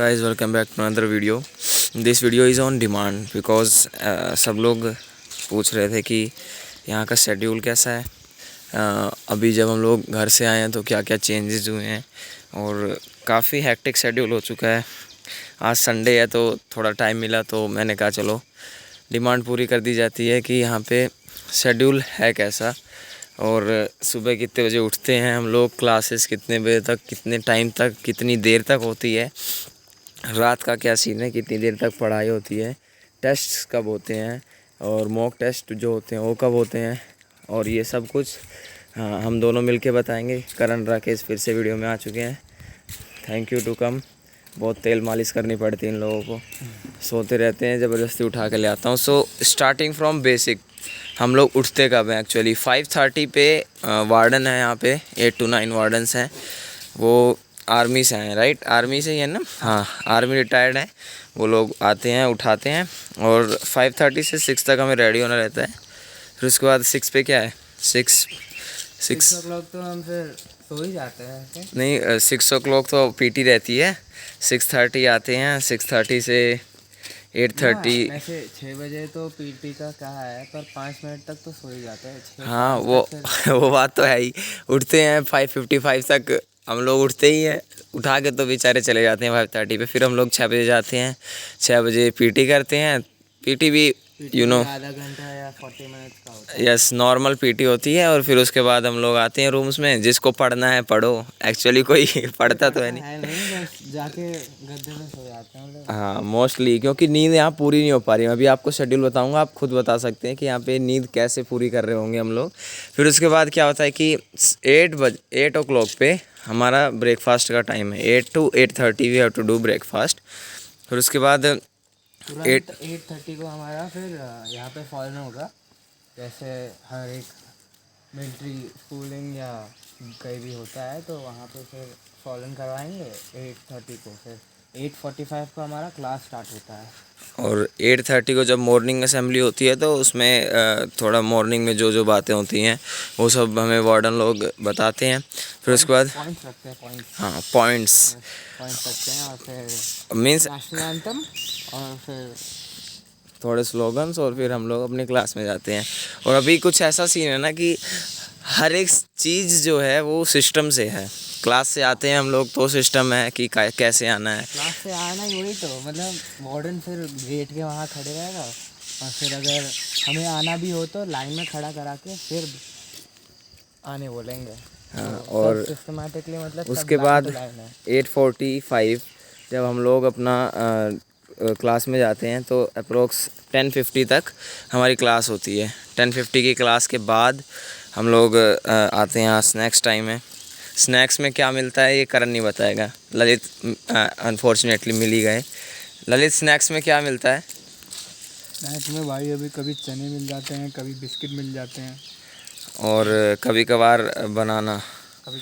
guys, welcome back to another video. This video is on demand because सब लोग पूछ रहे थे कि यहाँ का शेड्यूल कैसा है। अभी जब हम लोग घर से आए हैं तो क्या क्या चेंजेस हुए हैं और काफ़ी हेक्टिक शेड्यूल हो चुका है। आज संडे है तो थोड़ा टाइम मिला तो मैंने कहा चलो डिमांड पूरी कर दी जाती है कि यहाँ पे शेड्यूल है कैसा और सुबह कितने बजे उठते हैं हम लोग, क्लासेस कितने बजे तक, कितने टाइम तक, कितनी देर तक होती है, रात का क्या सीन है, कितनी देर तक पढ़ाई होती है, टेस्ट कब होते हैं और मॉक टेस्ट जो होते हैं वो कब होते हैं और ये सब कुछ हम दोनों मिलके बताएंगे। करण राकेश फिर से वीडियो में आ चुके हैं। Thank you to come. बहुत तेल मालिश करनी पड़ती है इन लोगों को, सोते रहते हैं, ज़बरदस्ती उठा के ले आता हूँ। सो स्टार्टिंग फ्रॉम बेसिक, हम लोग उठते कब हैं एक्चुअली 5:30 पे। वार्डन है यहाँ पे, 8 to 9 वार्डन्स हैं, वो आर्मी से हैं, राइट? आर्मी से ही है ना? हाँ, आर्मी रिटायर्ड है। वो लोग आते हैं, उठाते हैं और 5:30 से 6 तक हमें रेडी होना रहता है। फिर उसके बाद 6 पे क्या है, 6 o'clock तो हम फिर सो ही जाते हैं। नहीं, 6 o'clock तो पीटी रहती है। 6:30 आते हैं, 6:30 से 8:30। वैसे 6 बजे तो पीटी का कहा है, पर 5 मिनट तक तो सो ही जाते हैं। हाँ वो बात तो है ही। उठते हैं 5:55 तक हम लोग उठते ही हैं, उठा के तो बेचारे चले जाते हैं 5:30 पे। फिर हम लोग 6 बजे जाते हैं, 6 बजे पीटी करते हैं। पीटी भी आधा घंटा या 40 मिनट का होता है। यस, नॉर्मल पीटी होती है और फिर उसके बाद हम लोग आते हैं रूम्स में। जिसको पढ़ना है पढ़ो, एक्चुअली कोई पढ़ता तो है नहीं, जाके गद्दे में सो जाते हैं लोग। हाँ मोस्टली, क्योंकि नींद यहाँ पूरी नहीं हो पा रही है। अभी आपको शेड्यूल बताऊंगा, आप खुद बता सकते हैं कि यहाँ पे नींद कैसे पूरी कर रहे होंगे हम लोग। फिर उसके बाद क्या होता है कि 8 o'clock पे हमारा ब्रेकफास्ट का टाइम है। 8 to 8:30 we have to do breakfast. फिर उसके बाद 8:30 को हमारा फिर यहाँ पे फॉलन होगा। जैसे हर एक मिलिट्री स्कूलिंग या कहीं भी होता है तो वहाँ पे फिर फॉलन करवाएंगे 8:30 को। फिर 8:45 को हमारा क्लास स्टार्ट होता है और 8:30 को जब मॉर्निंग असेंबली होती है तो उसमें थोड़ा मॉर्निंग में जो बातें होती हैं वो सब हमें वार्डन लोग बताते हैं। फिर उसके बाद पॉइंट्स रखते हैं, पॉइंट्स। हाँ, पॉइंट्स रखते हैं और फिर मीन्स नेशनल एंथम और फिर थोड़े स्लोगन्स और फिर हम लोग अपनी क्लास में जाते हैं। और अभी कुछ ऐसा सीन है ना कि हर एक चीज़ जो है वो सिस्टम से है। क्लास से आते हैं हम लोग तो सिस्टम है कि कैसे आना है। क्लास से आना ही वही तो, मतलब वार्डन फिर गेट के वहाँ खड़े रहेगा और फिर अगर हमें आना भी हो तो लाइन में खड़ा करा के फिर आने बोलेंगे। हाँ, तो और सिस्टमेटिकली मतलब उसके बाद 8:45 जब हम लोग अपना क्लास में जाते हैं तो अप्रोक्स 10:50 तक हमारी क्लास होती है। 10:50 की क्लास के बाद हम लोग आते हैं। यहाँ स्नैक्स टाइम है। स्नैक्स में क्या मिलता है ये करण नहीं बताएगा, ललित अनफॉर्चुनेटली मिल ही गए। ललित, स्नैक्स में क्या मिलता है? स्नैक्स में भाई अभी कभी चने मिल जाते हैं, कभी बिस्किट मिल जाते हैं और कभी कभार बनाना भी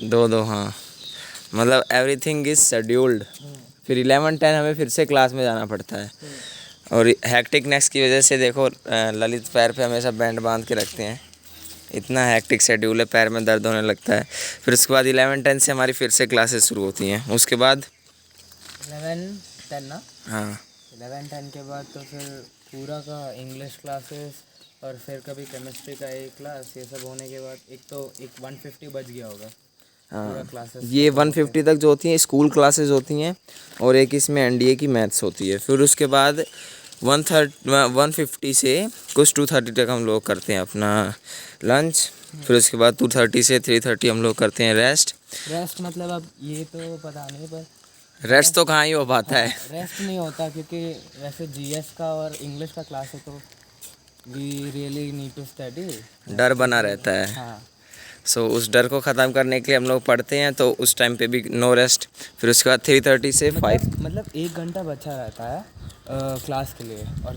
दो। हाँ, मतलब एवरीथिंग इज़ शेड्यूल्ड। फिर 11-10 हमें फिर से क्लास में जाना पड़ता है और हैक्टिकनेस की वजह से देखो ललित पैर पे हमेशा बैंड बांध के रखते हैं। इतना हैक्टिक शेड्यूल है, पैर में दर्द होने लगता है। फिर उसके बाद 11-10 से हमारी फिर से क्लासेस शुरू होती हैं। उसके बाद 11-10 ना? हाँ, 11-10 के बाद तो फिर पूरा का इंग्लिश क्लासेस और फिर कभी केमिस्ट्री का एक क्लास, ये सब होने के बाद एक 150 बज गया होगा। हाँ, ये 150 तक जो होती हैं स्कूल क्लासेस होती हैं और एक इसमें एनडीए की मैथ्स होती है। फिर उसके बाद 150 से कुछ 2:30 तक हम लोग करते हैं अपना लंच। फिर उसके बाद 2:30 से 3:30 हम लोग करते हैं रेस्ट। मतलब अब ये तो पता नहीं, पर रेस्ट तो कहाँ ही हो पाता है। रेस्ट नहीं होता क्योंकि वैसे जीएस का और इंग्लिश का क्लास है तो we really need to study. डर बना रहता है। हाँ, सो उस डर को ख़त्म करने के लिए हम लोग पढ़ते हैं तो उस टाइम पे भी नो रेस्ट। फिर उसके बाद 3:30 से 5 मतलब 1 घंटा बचा रहता है क्लास के लिए। और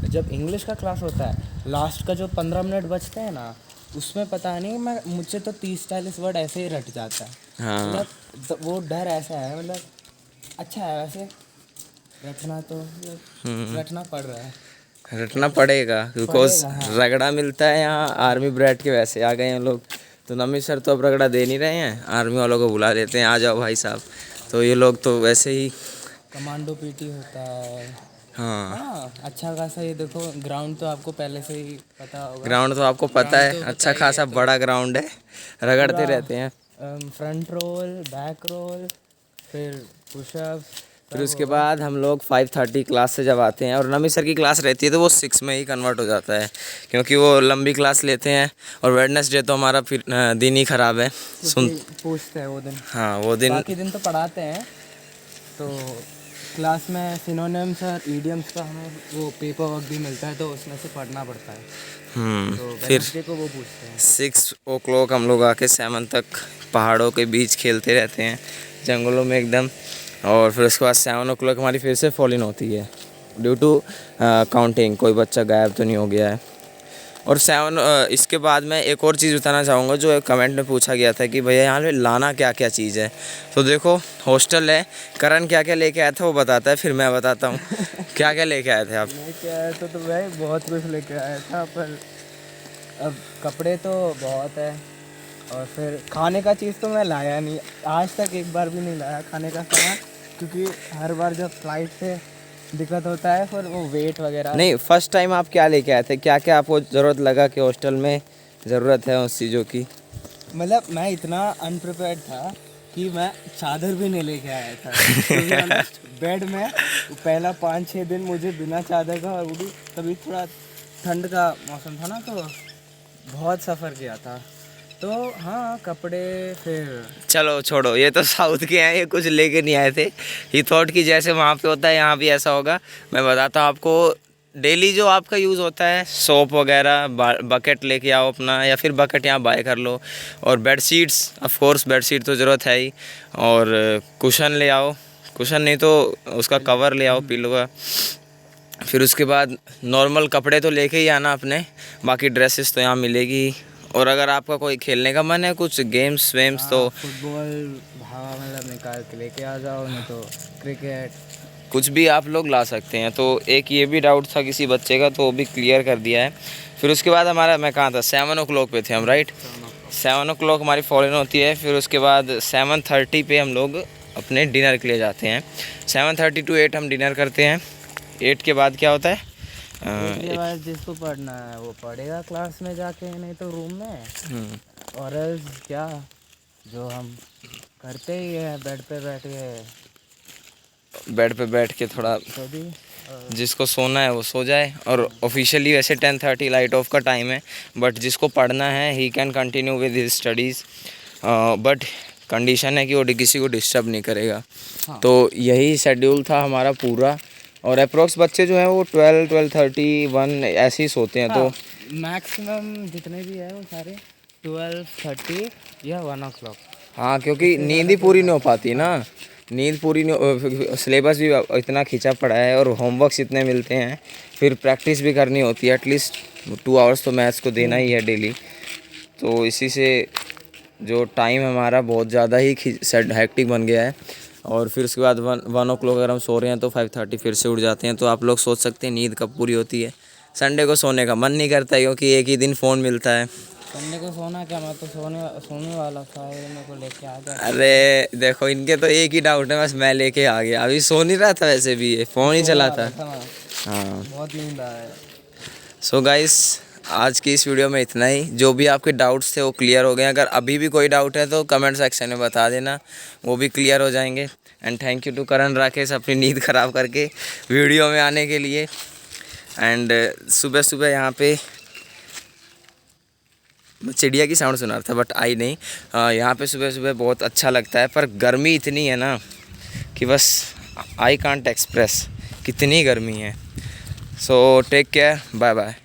जब इंग्लिश का क्लास होता है लास्ट का जो 15 मिनट बचते हैं ना, उसमें पता नहीं मुझसे तो 30-40 वर्ड ऐसे ही रट जाता है। हाँ, मतलब वो डर ऐसा है, मतलब अच्छा है वैसे रटना तो रटना पड़ रहा है, रटना पड़ेगा बिकॉज हाँ। रगड़ा मिलता है यहाँ। आर्मी ब्रेड के वैसे आ गए हैं लोग तो नमी सर तो अब रगड़ा दे नहीं रहे हैं, आर्मी वालों को बुला लेते हैं, आ जाओ भाई साहब। तो ये लोग तो वैसे ही कमांडो पीटी होता है। हाँ, हाँ अच्छा खासा, ये देखो ग्राउंड तो आपको पहले से ही पता होगा। ग्राउंड तो आपको पता ग्राउंड है, तो अच्छा बताइए, खासा तो बड़ा ग्राउंड है, रगड़ते पूरा रहते हैं। फ्रंट रोल, बैक रोल, फिर पुशअप, फिर उसके बाद हम लोग 5:30 क्लास से जब आते हैं, और नमी सर की क्लास रहती है तो वो 6 में ही कन्वर्ट हो जाता है, क्योंकि वो लंबी क्लास लेते हैं। और वेडनेसडे तो हमारा फिर दिन ही ख़राब है। सुन पूछते हैं वो दिन। हाँ, वो दिन बाकी दिन तो पढ़ाते हैं। तो क्लास में सिनोनिम्स और ईडियम्स का हमें वो पेपर वर्क भी मिलता है, तो उसमें से पढ़ना पड़ता है। तो फिर वेडनेसडे को वो पूछते हैं। 6 o'clock हम लोग आके 7 तक पहाड़ों के बीच खेलते रहते हैं, जंगलों में एकदम। और फिर उसके बाद 7 o'clock हमारी फिर से फॉल इन होती है, ड्यू टू काउंटिंग, कोई बच्चा गायब तो नहीं हो गया है। और 7 इसके बाद मैं एक और चीज़ बताना चाहूँगा, जो एक कमेंट में पूछा गया था कि भैया यहाँ पे लाना क्या क्या चीज़ है। तो देखो, हॉस्टल है, करण क्या क्या लेके आया था वो बताता है, फिर मैं बताता हूँ। क्या क्या लेके आए थे आप? लेके आया तो भाई बहुत कुछ लेके आया था, पर अब कपड़े तो बहुत है। और फिर खाने का चीज़ तो मैं लाया नहीं, आज तक एक बार भी नहीं लाया खाने का सामान, क्योंकि हर बार जब फ्लाइट से दिक्कत होता है, फिर वो वेट वगैरह। नहीं, फर्स्ट टाइम आप क्या लेके आए थे? क्या क्या आपको ज़रूरत लगा कि हॉस्टल में ज़रूरत है उस चीज़ों की? मतलब मैं इतना अनप्रिपेयर्ड था कि मैं चादर भी नहीं लेके आया था। बेड में पहला 5-6 दिन मुझे बिना चादर का, और वो भी तभी थोड़ा ठंड का मौसम था ना, तो बहुत सफ़र किया था। तो हाँ, कपड़े फिर चलो छोड़ो, ये तो साउथ के हैं, ये कुछ लेके नहीं आए थे। ही थॉट कि जैसे वहाँ पे होता है यहाँ भी ऐसा होगा। मैं बताता हूँ आपको, डेली जो आपका यूज़ होता है, सोप वगैरह, बकेट लेके आओ अपना, या फिर बकेट यहाँ बाय कर लो। और bed sheets, of course bed sheet तो ज़रूरत है ही। और कुशन ले आओ, कुशन नहीं तो उसका कवर ले आओ पिलो का। फिर उसके बाद नॉर्मल कपड़े तो लेके ही आना अपने, बाकी ड्रेसेस तो यहाँ मिलेगी। और अगर आपका कोई खेलने का मन है, कुछ गेम्स वेम्स, तो फुटबॉल भावा मतलब निकाल के लेके आ जाओ, नहीं तो क्रिकेट, कुछ भी आप लोग ला सकते हैं। तो एक ये भी डाउट था किसी बच्चे का, तो वो भी क्लियर कर दिया है। फिर उसके बाद हमारा, मैं कहाँ था, 7 o'clock पे थे हम, राइट। 7 o'clock हमारी फॉल इन होती है। फिर उसके बाद 7:30 पे हम लोग अपने डिनर के लिए जाते हैं। 7:30 to 8 हम डिनर करते हैं। 8 के बाद क्या होता है? इसके बाद जिसको पढ़ना है वो पढ़ेगा क्लास में जाके, नहीं तो रूम में। और else क्या, जो हम करते ही है, बेड पे बैठ के थोड़ा तो भी जिसको सोना है वो सो जाए। और ऑफिशियली वैसे 10:30 लाइट ऑफ का टाइम है, बट जिसको पढ़ना है he can continue with his studies, but condition है कि वो किसी को डिस्टर्ब नहीं करेगा। हाँ। तो यही शेड्यूल था हमारा पूरा। और अप्रोक्स बच्चे जो हैं वो 12:30 1 ऐसे ही सोते हैं। तो मैक्सिमम जितने भी है वो सारे 12:30 या 1 o'clock। हाँ, क्योंकि नींद ही पूरी नहीं हो पाती ना, नींद पूरी नहीं, सिलेबस भी इतना खिंचा पड़ा है और होमवर्क्स इतने मिलते हैं, फिर प्रैक्टिस भी करनी होती है, एटलीस्ट 2 hours तो मैथ्स को देना ही है डेली। तो इसी से जो टाइम हमारा बहुत ज़्यादा ही हेक्टिक बन गया है। और फिर उसके बाद 1 o'clock अगर हम सो रहे हैं तो 5:30 फिर से उठ जाते हैं। तो आप लोग सोच सकते हैं नींद कब पूरी होती है। संडे को सोने का मन नहीं करता है, क्योंकि एक ही दिन फ़ोन मिलता है। संडे को सोना क्या, मैं तो सोने वाला था, ये मेरे को लेके आ गया। अरे देखो, इनके तो एक ही डाउट है, बस मैं लेके आ गया। अभी सो नहीं रहा था, वैसे भी ये फ़ोन ही चला था। हाँ, बहुत नींद आया। सो गाइस, आज की इस वीडियो में इतना ही। जो भी आपके डाउट्स थे वो क्लियर हो गए। अगर अभी भी कोई डाउट है तो कमेंट सेक्शन में बता देना, वो भी क्लियर हो जाएंगे। एंड थैंक यू टू करण राकेश, अपनी नींद ख़राब करके वीडियो में आने के लिए। एंड सुबह सुबह यहाँ पे चिड़िया की साउंड सुना रहा था, बट आई नहीं। यहाँ पे सुबह सुबह बहुत अच्छा लगता है, पर गर्मी इतनी है ना कि बस आई कांट एक्सप्रेस कितनी गर्मी है। So take care, bye bye.